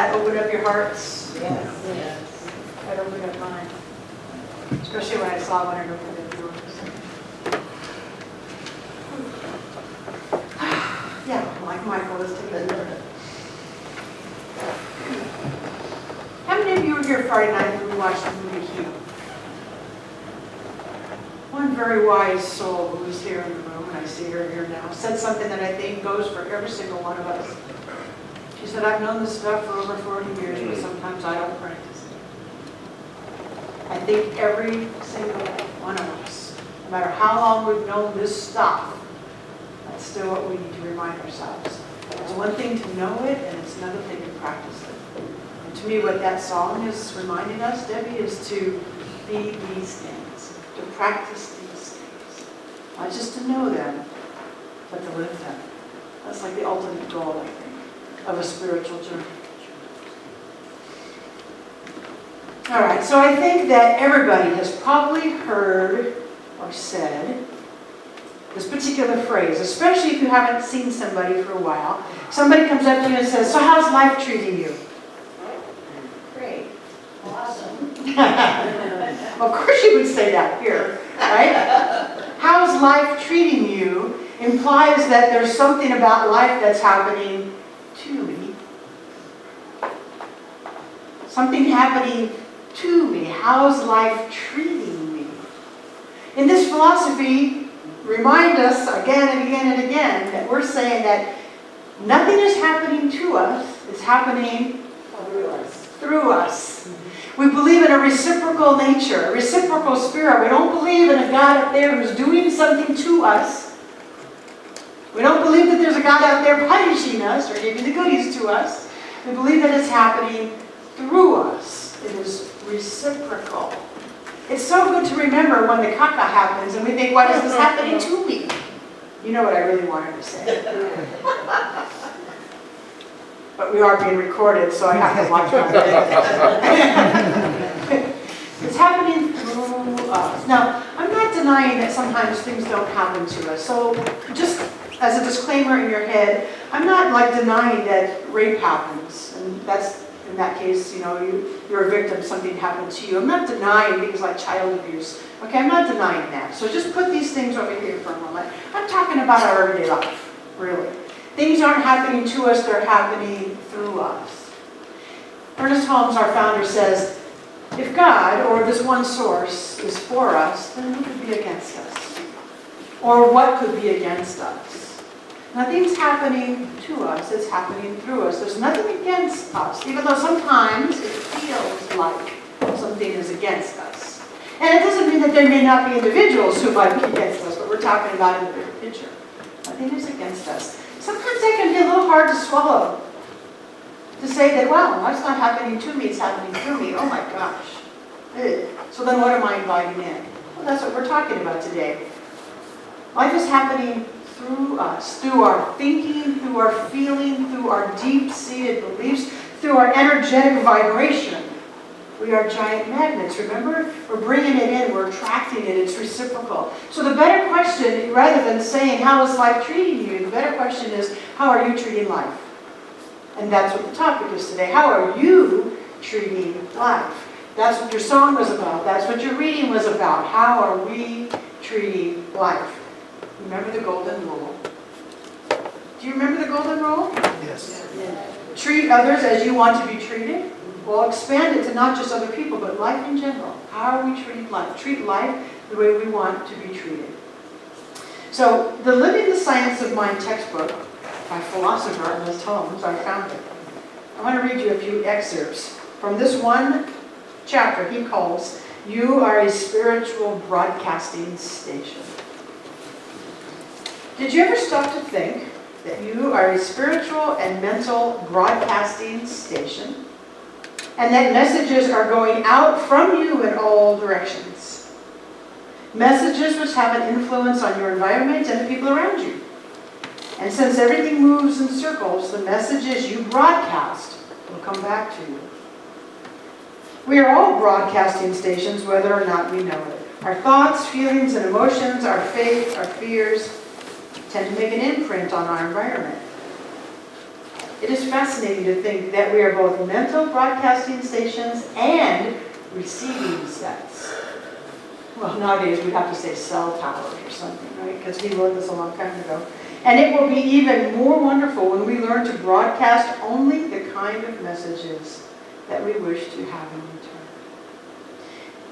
that open up your hearts? Yes. That opened up mine. Especially when I saw when it opened up yours. Yeah, like Michael was taking. How many of you were here Friday night when we watched the movie Heal? One very wise soul who was here in the room, and I see her here now, said something that I think goes for every single one of us. She said, I've known this stuff for over 40 years, but sometimes I don't practice it. I think every single one of us, no matter how long we've known this stuff, that's still what we need to remind ourselves. It's one thing to know it, and it's another thing to practice it. And to me, what that song is reminding us, Debbie, is to be these things, to practice these things. Not just to know them, but to live them. That's like the ultimate goal, I think, of a spiritual journey. All right, so I think that everybody has probably heard or said this particular phrase, especially if you haven't seen somebody for a while. Somebody comes up to you and says, so how's life treating you? Great. Awesome. Well, of course you would say that here, right? How's life treating you implies that there's something about life that's happening to me. Something happening to me. How's life treating me? In this philosophy, remind us again and again and again that we're saying that nothing is happening to us, it's happening through us. We believe in a reciprocal nature, a reciprocal spirit. We don't believe in a God up there who's doing something to us. We don't believe that there's a God out there punishing us or giving the goodies to us. We believe that it's happening through us. It is reciprocal. It's so good to remember when the caca happens and we think, why is this happening to me? You know what I really wanted to say. But we are being recorded, so I have to watch my It's happening through us. Now, I'm not denying that sometimes things don't happen to us. So just as a disclaimer in your head, I'm not like denying that rape happens. And that's, in that case, you know, you're a victim, something happened to you. I'm not denying things like child abuse. Okay, I'm not denying that. So just put these things over here for a moment. I'm talking about our everyday life, really. Things aren't happening to us, they're happening through us. Ernest Holmes, our founder, says, if God, or this one source, is for us, then who could be against us? Or what could be against us? Nothing's happening to us, it's happening through us. There's nothing against us, even though sometimes it feels like something is against us. And it doesn't mean that there may not be individuals who might be against us, but we're talking about in the bigger picture. Nothing is against us. Sometimes that can be a little hard to swallow. To say that, wow, that's not happening to me, it's happening through me. Oh my gosh. Ugh. So then what am I inviting in? Well, that's what we're talking about today. Life is happening through us, through our thinking, through our feeling, through our deep-seated beliefs, through our energetic vibration. We are giant magnets, remember? We're bringing it in, we're attracting it, it's reciprocal. So the better question, rather than saying, how is life treating you? The better question is, how are you treating life? And that's what the topic is today. How are you treating life? That's what your song was about. That's what your reading was about. How are we treating life? Remember the golden rule. Do you remember the golden rule? Yes. Treat others as you want to be treated. Well, expand it to not just other people, but life in general. How are we treating life? Treat life the way we want to be treated. So, the Living the Science of Mind textbook by philosopher Ernest Holmes, our founder. I want to read you a few excerpts from this one chapter he calls, You Are a Spiritual Broadcasting Station. Did you ever stop to think that you are a spiritual and mental broadcasting station? And that messages are going out from you in all directions. Messages which have an influence on your environment and the people around you. And since everything moves in circles, the messages you broadcast will come back to you. We are all broadcasting stations, whether or not we know it. Our thoughts, feelings, and emotions, our faith, our fears, tend to make an imprint on our environment. It is fascinating to think that we are both mental broadcasting stations and receiving sets. Well, nowadays we'd have to say cell towers or something, right? Because he wrote this a long time ago. And it will be even more wonderful when we learn to broadcast only the kind of messages that we wish to have in return.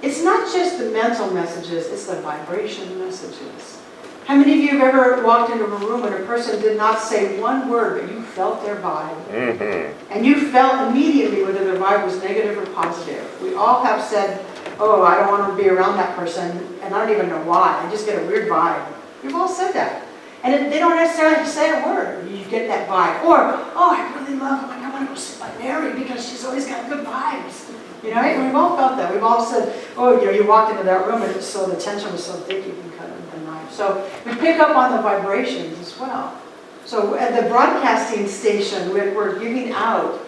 It's not just the mental messages, it's the vibration messages. How many of you have ever walked into a room and a person did not say one word, but you felt their vibe? Mm-hmm. And you felt immediately whether their vibe was negative or positive. We all have said, oh, I don't want to be around that person, and I don't even know why. I just get a weird vibe. We've all said that. And they don't necessarily say a word. You get that vibe. Or, oh, I really love her. I want to go sit by Mary because she's always got good vibes. You know, we've all felt that. We've all said, oh, you walked into that room and the tension was so thick you can cut it with a knife. So we pick up on the vibrations as well. So at the broadcasting station, we're giving out,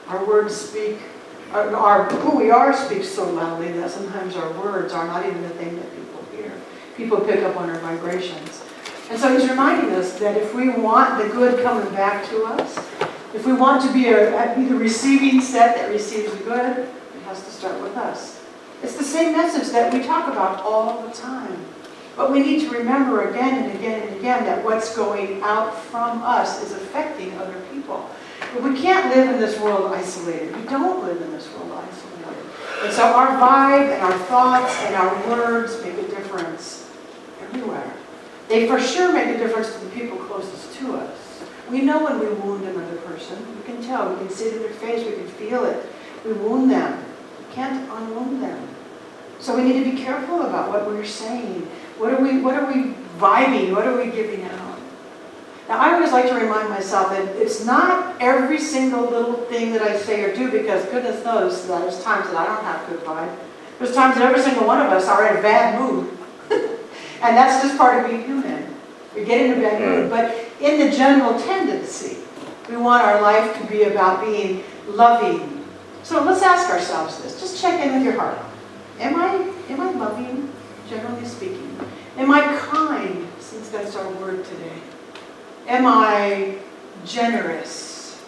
our words speak, who we are speaks so loudly that sometimes our words are not even the thing that people hear. People pick up on our vibrations. And so he's reminding us that if we want the good coming back to us, if we want to be the receiving set that receives the good, it has to start with us. It's the same message that we talk about all the time. But we need to remember again and again and again that what's going out from us is affecting other people. But we can't live in this world isolated. We don't live in this world isolated. And so our vibe and our thoughts and our words make a difference everywhere. They for sure make a difference to the people closest to us. We know when we wound another person. We can tell. We can see it in their face. We can feel it. We wound them. We can't unwound them. So we need to be careful about what we're saying. What are we vibing? What are we giving out? Now, I always like to remind myself that it's not every single little thing that I say or do, because goodness knows that there's times that I don't have good vibe. There's times that every single one of us are in a bad mood. And that's just part of being human. We get in a bad mood. But in the general tendency, we want our life to be about being loving. So let's ask ourselves this. Just check in with your heart. Am I loving, generally speaking? Am I kind, since that's our word today? Am I generous?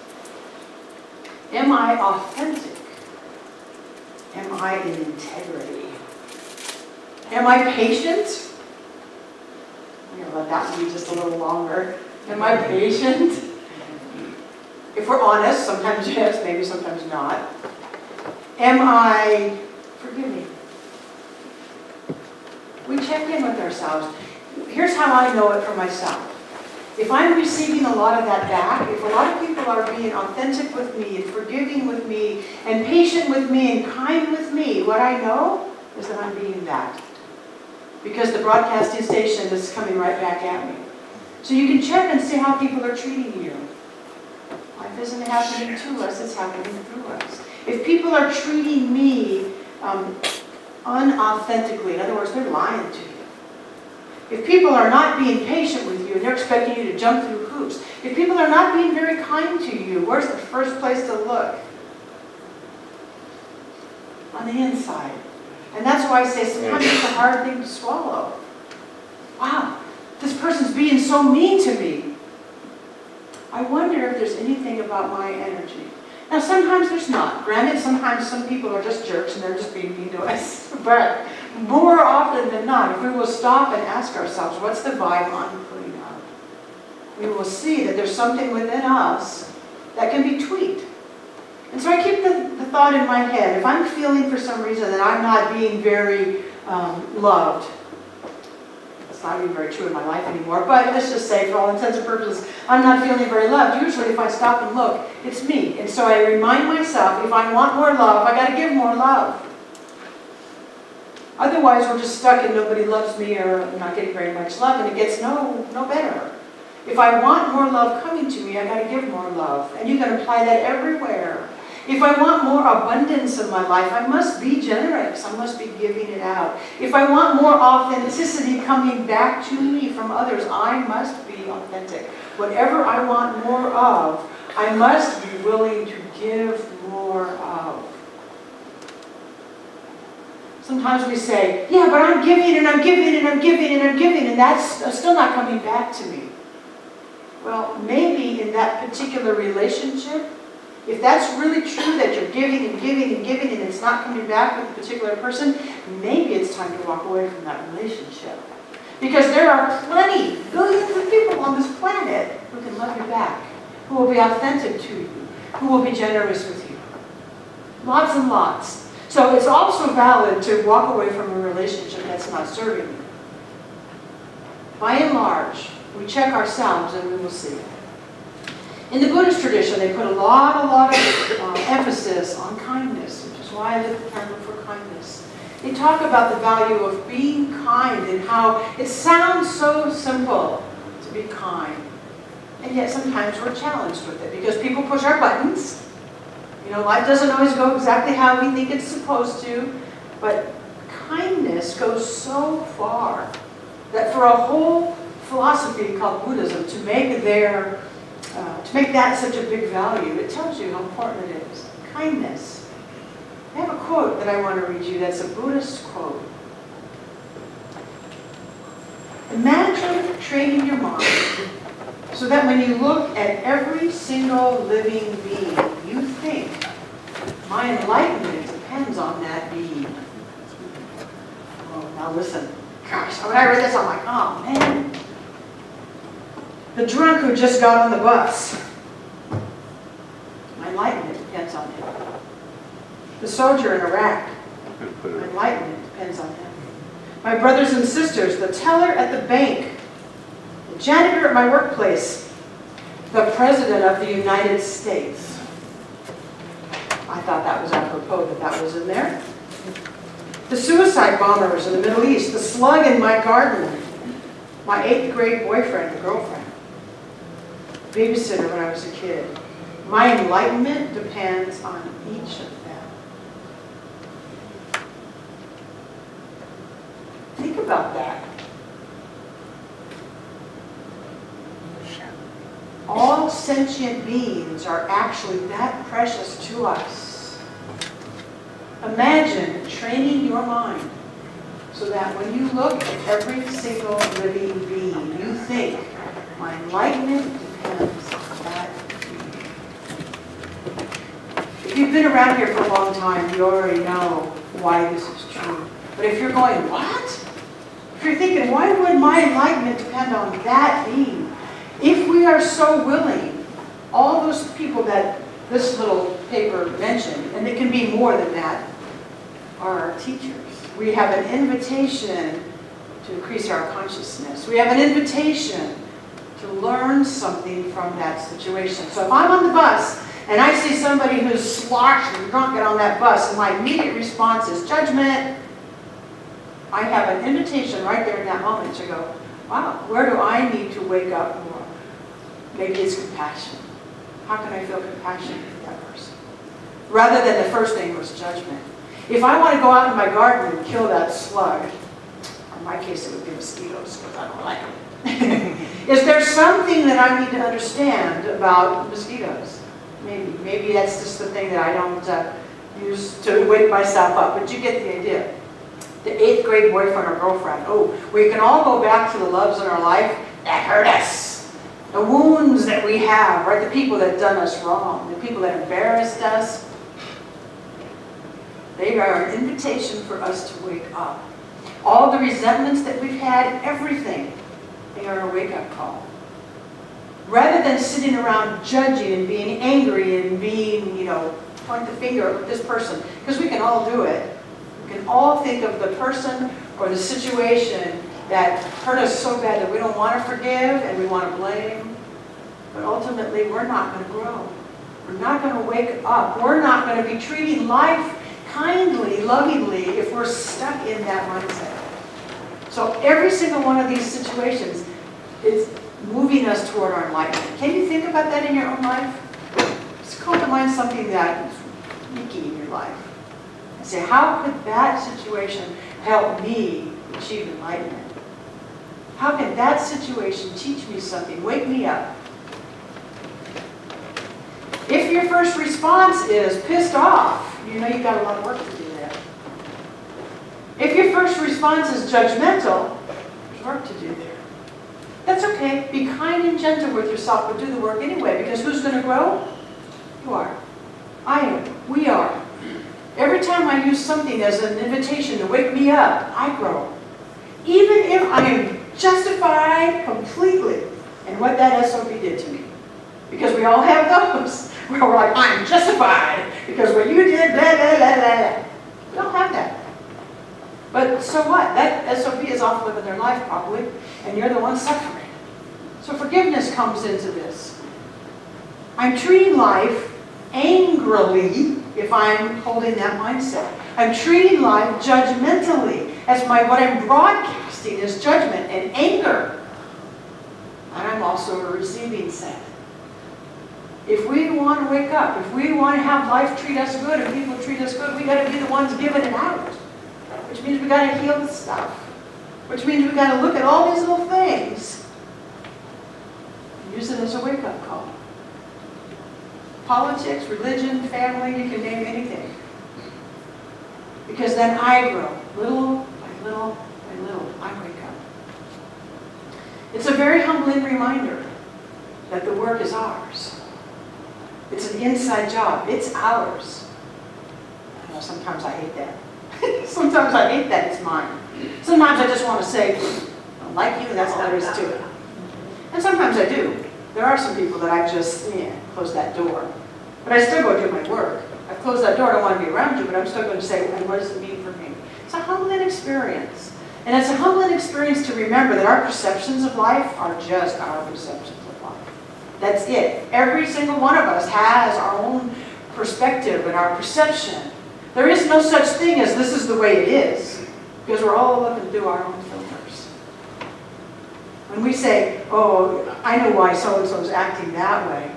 Am I authentic? Am I in integrity? Am I patient? I'm going to let that be just a little longer. Am I patient? If we're honest, sometimes yes, maybe sometimes not. Am I forgiving? We check in with ourselves. Here's how I know it for myself. If I'm receiving a lot of that back, if a lot of people are being authentic with me and forgiving with me and patient with me and kind with me, what I know is that I'm being that. Because the broadcasting station is coming right back at me. So you can check and see how people are treating you. Life isn't happening to us, it's happening through us. If people are treating me unauthentically, in other words, they're lying to you. If people are not being patient with you and they're expecting you to jump through hoops, if people are not being very kind to you, where's the first place to look? On the inside. And that's why I say sometimes it's a hard thing to swallow. Wow, this person's being so mean to me. I wonder if there's anything about my energy. Now, sometimes there's not. Granted, sometimes some people are just jerks and they're just being mean to us. But more often than not, if we will stop and ask ourselves, what's the vibe I'm putting out? We will see that there's something within us that can be tweaked. And so I keep the thought in my head, if I'm feeling for some reason that I'm not being very loved, it's not even very true in my life anymore, but let's just say for all intents and purposes, I'm not feeling very loved. Usually if I stop and look, it's me. And so I remind myself, if I want more love, I got to give more love. Otherwise we're just stuck and nobody loves me or I'm not getting very much love and it gets no better. If I want more love coming to me, I got to give more love. And you can apply that everywhere. If I want more abundance in my life, I must be generous. I must be giving it out. If I want more authenticity coming back to me from others, I must be authentic. Whatever I want more of, I must be willing to give more of. Sometimes we say, yeah, but I'm giving and I'm giving and I'm giving and I'm giving, and that's still not coming back to me. Well, maybe in that particular relationship, if that's really true that you're giving and giving and giving and it's not coming back with a particular person, maybe it's time to walk away from that relationship. Because there are plenty, billions of people on this planet who can love you back, who will be authentic to you, who will be generous with you. Lots and lots. So it's also valid to walk away from a relationship that's not serving you. By and large, we check ourselves and we will see. In the Buddhist tradition, they put a lot of emphasis on kindness, which is why I live for kindness. They talk about the value of being kind and how it sounds so simple to be kind. And yet sometimes we're challenged with it because people push our buttons. You know, life doesn't always go exactly how we think it's supposed to, but kindness goes so far that for a whole philosophy called Buddhism to make that such a big value, it tells you how important it is. Kindness. I have a quote that I want to read you that's a Buddhist quote. Imagine training your mind so that when you look at every single living being, you think, my enlightenment depends on that being. Oh, now listen. Gosh, when I read this, I'm like, oh man. The drunk who just got on the bus, my enlightenment depends on him. The soldier in Iraq, my enlightenment depends on him. My brothers and sisters, the teller at the bank, the janitor at my workplace, the President of the United States. I thought that was apropos that was in there. The suicide bombers in the Middle East, the slug in my garden, my 8th grade boyfriend or girlfriend, babysitter when I was a kid. My enlightenment depends on each of them. Think about that. All sentient beings are actually that precious to us. Imagine training your mind so that when you look at every single living being, you think, my enlightenment depends on that being. If you've been around here for a long time, you already know why this is true. But if you're going, what? If you're thinking, why would my enlightenment depend on that being? If we are so willing, all those people that this little paper mentioned, and it can be more than that, are our teachers. We have an invitation to increase our consciousness. We have an invitation to learn something from that situation. So if I'm on the bus and I see somebody who's sloshed and drunk get on that bus, and my immediate response is judgment, I have an invitation right there in that moment to go, wow, where do I need to wake up more? Maybe it's compassion. How can I feel compassion for that person? Rather than the first thing was judgment. If I want to go out in my garden and kill that slug, in my case it would be mosquitoes because I don't like them. Is there something that I need to understand about mosquitoes? Maybe that's just the thing that I don't use to wake myself up, but you get the idea. The 8th grade boyfriend or girlfriend. Oh, we can all go back to the loves in our life that hurt us. The wounds that we have, right? The people that done us wrong, the people that embarrassed us. They are an invitation for us to wake up. All the resentments that we've had, everything, they are a wake-up call. Rather than sitting around judging and being angry and being, point the finger at this person, because we can all do it. We can all think of the person or the situation that hurt us so bad that we don't want to forgive and we want to blame. But ultimately, we're not going to grow. We're not going to wake up. We're not going to be treating life kindly, lovingly, if we're stuck in that mindset. So every single one of these situations is moving us toward our enlightenment. Can you think about that in your own life? Just call to mind something that is leaky in your life. And say, how could that situation help me achieve enlightenment? How can that situation teach me something? Wake me up. If your first response is pissed off, you know you've got a lot of work to do there. If your first response is judgmental, there's work to do there. That's okay. Be kind and gentle with yourself, but do the work anyway, because who's going to grow? You are. I am. We are. Every time I use something as an invitation to wake me up, I grow. Even if I am justified completely in what that SOB did to me. Because we all have those, where we're like, I'm justified, because what you did, blah, blah, blah, blah. We all have that. But so what? That SOB is off living their life probably, and you're the one suffering. So forgiveness comes into this. I'm treating life angrily if I'm holding that mindset. I'm treating life judgmentally. What I'm broadcasting is judgment and anger. And I'm also a receiving set. If we want to wake up, if we want to have life treat us good and people treat us good, we got to be the ones giving it out. Which means we got to heal the stuff. Which means we got to look at all these little things and use it as a wake-up call. Politics, religion, family, you can name anything. Because then I grow, little by little by little, I wake up. It's a very humbling reminder that the work is ours. It's an inside job. It's ours. I know sometimes I hate that. Sometimes I hate that it's mine. Sometimes I just want to say, I don't like you, that's all there is to it. And sometimes I do. There are some people that I just, close that door. But I still go do my work. I've closed that door, I don't want to be around you, but I'm still going to say, and what does it mean for me? It's a humbling experience. And it's a humbling experience to remember that our perceptions of life are just our perceptions of life. That's it. Every single one of us has our own perspective and our perception. There is no such thing as this is the way it is, because we're all looking through our own filters. When we say, oh, I know why so-and-so is acting that way,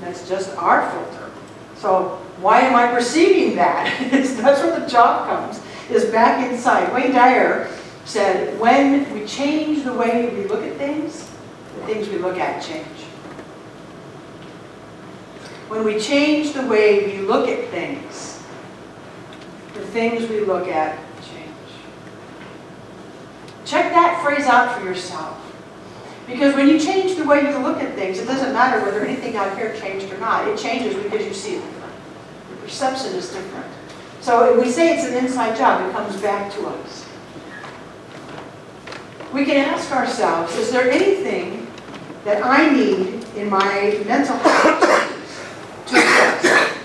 that's just our filter. So why am I perceiving that? That's where the job comes, is back inside. Wayne Dyer said, when we change the way we look at things, the things we look at change. When we change the way we look at things, the things we look at change. Check that phrase out for yourself. Because when you change the way you look at things, it doesn't matter whether anything out here changed or not. It changes because you see it different. Your perception is different. So if we say it's an inside job, it comes back to us. We can ask ourselves, is there anything that I need in my mental health to adjust?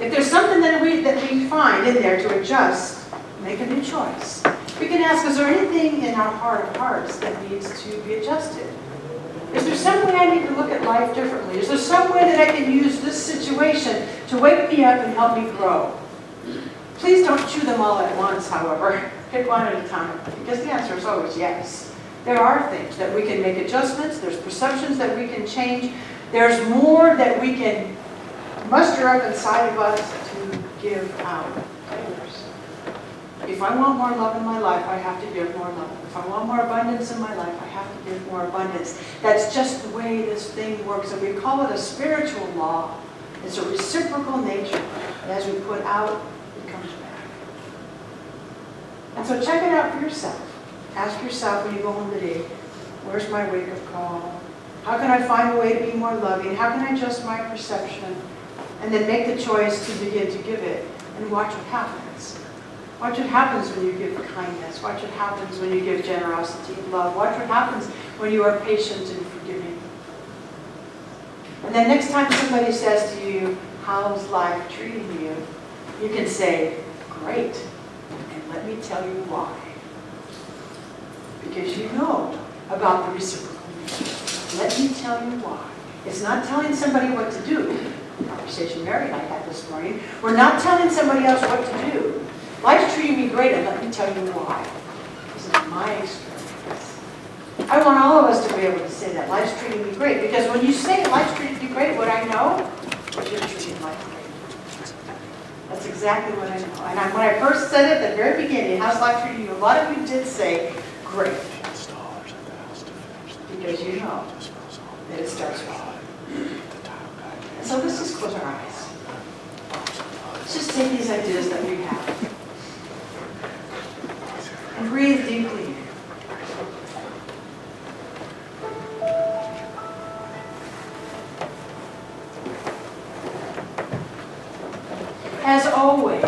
If there's something that we find in there to adjust, make a new choice. We can ask, is there anything in our heart of hearts that needs to be adjusted? Is there some way I need to look at life differently? Is there some way that I can use this situation to wake me up and help me grow? Please don't chew them all at once, however. Pick one at a time, because the answer is always yes. There are things that we can make adjustments. There's perceptions that we can change. There's more that we can muster up inside of us to give out. If I want more love in my life, I have to give more love. If I want more abundance in my life, I have to give more abundance. That's just the way this thing works. And we call it a spiritual law. It's a reciprocal nature. And as we put out, it comes back. And so check it out for yourself. Ask yourself when you go home today, where's my wake-up call? How can I find a way to be more loving? How can I adjust my perception? And then make the choice to begin to give it and watch what happens. Watch what happens when you give kindness. Watch what happens when you give generosity and love. Watch what happens when you are patient and forgiving. And then next time somebody says to you, how's life treating you? You can say, great. And let me tell you why. Because you know about the reciprocal nature. Let me tell you why. It's not telling somebody what to do. The conversation Mary and I had this morning. We're not telling somebody else what to do. Life's treating me great, and let me tell you why. This is my experience. I want all of us to be able to say that. Life's treating me great. Because when you say life's treating you great, what I know is you're treating life great. That's exactly what I know. And when I first said it at the very beginning, how's life treating you? A lot of you did say, great. Because you know that it starts with you. And so let's just close our eyes. Let's just take these ideas that we have. And breathe deeply.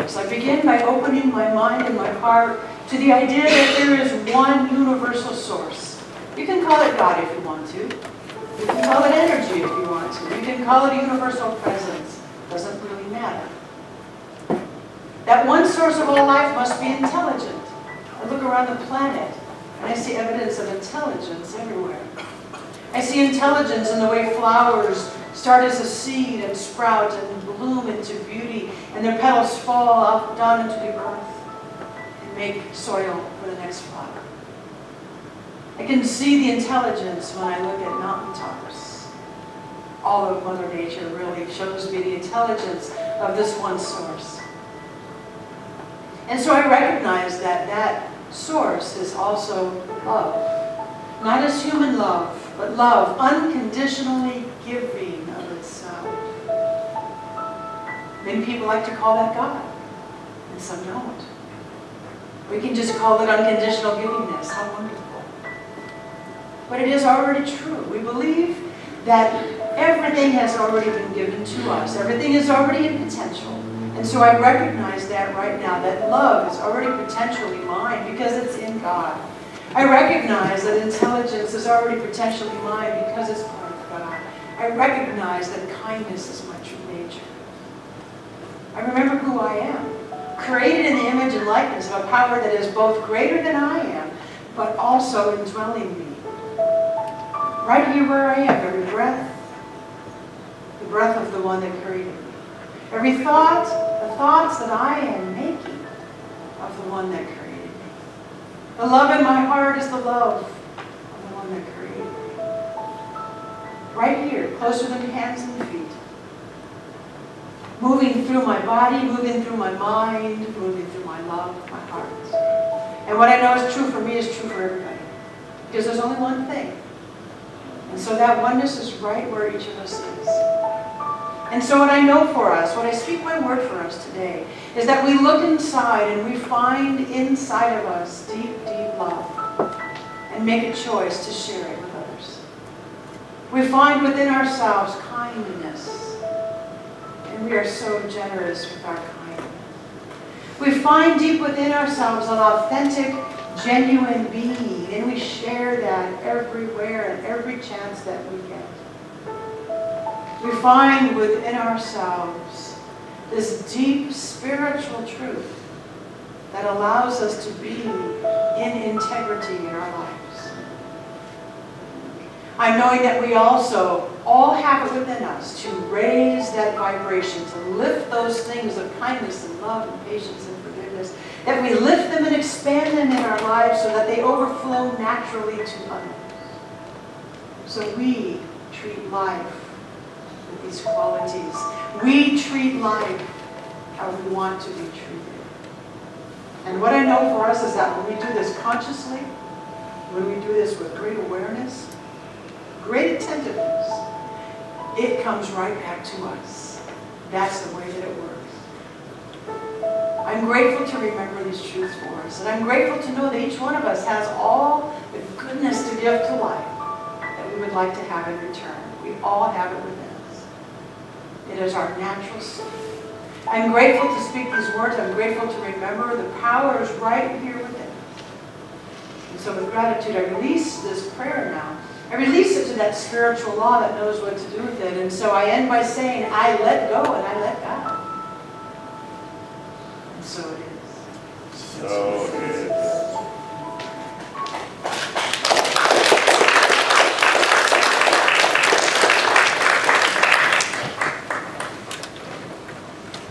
this. I begin by opening my mind and my heart to the idea that there is one universal source. You can call it God if you want to. You can call it energy if you want to. You can call it universal presence. Doesn't really matter. That one source of all life must be intelligent. I look around the planet and I see evidence of intelligence everywhere. I see intelligence in the way flowers start as a seed and sprout and bloom into beauty, and their petals fall out down into the earth and make soil for the next flower. I can see the intelligence when I look at mountaintops. All of Mother Nature really shows me the intelligence of this one source. And so I recognize that that source is also love. Not as human love, but love unconditionally giving of itself. Many people like to call that God, and some don't. We can just call it unconditional givingness. How wonderful. But it is already true. We believe that everything has already been given to us. Everything is already in potential. And so I recognize that right now, that love is already potentially mine because it's in God. I recognize that intelligence is already potentially mine because it's part of God. I recognize that kindness is my true nature. I remember who I am, created in the image and likeness of a power that is both greater than I am, but also indwelling me. Right here where I am, every breath, the breath of the one that created me. Every thought, the thoughts that I am making of the one that created me. The love in my heart is the love of the one that created me. Right here, closer than hands and feet. Moving through my body, moving through my mind, moving through my love, my heart. And what I know is true for me is true for everybody. Because there's only one thing. And so that oneness is right where each of us is. And so what I know for us, what I speak my word for us today, is that we look inside and we find inside of us deep, deep love and make a choice to share it with others. We find within ourselves kindness, and we are so generous with our kindness. We find deep within ourselves an authentic, genuine being, and we share that everywhere and every chance that we get. We find within ourselves this deep spiritual truth that allows us to be in integrity in our lives. I'm knowing that we also all have it within us to raise that vibration, to lift those things of kindness and love and patience and forgiveness, that we lift them and expand them in our lives so that they overflow naturally to others. So we treat life with these qualities. We treat life how we want to be treated. And what I know for us is that when we do this consciously, when we do this with great awareness, great attentiveness, it comes right back to us. That's the way that it works. I'm grateful to remember these truths for us. And I'm grateful to know that each one of us has all the goodness to give to life that we would like to have in return. We all have it within us. It is our natural state. I'm grateful to speak these words. I'm grateful to remember the power is right here within us. And so with gratitude, I release this prayer now. I release it to that spiritual law that knows what to do with it. And so I end by saying, I let go and I let God. And so it is. So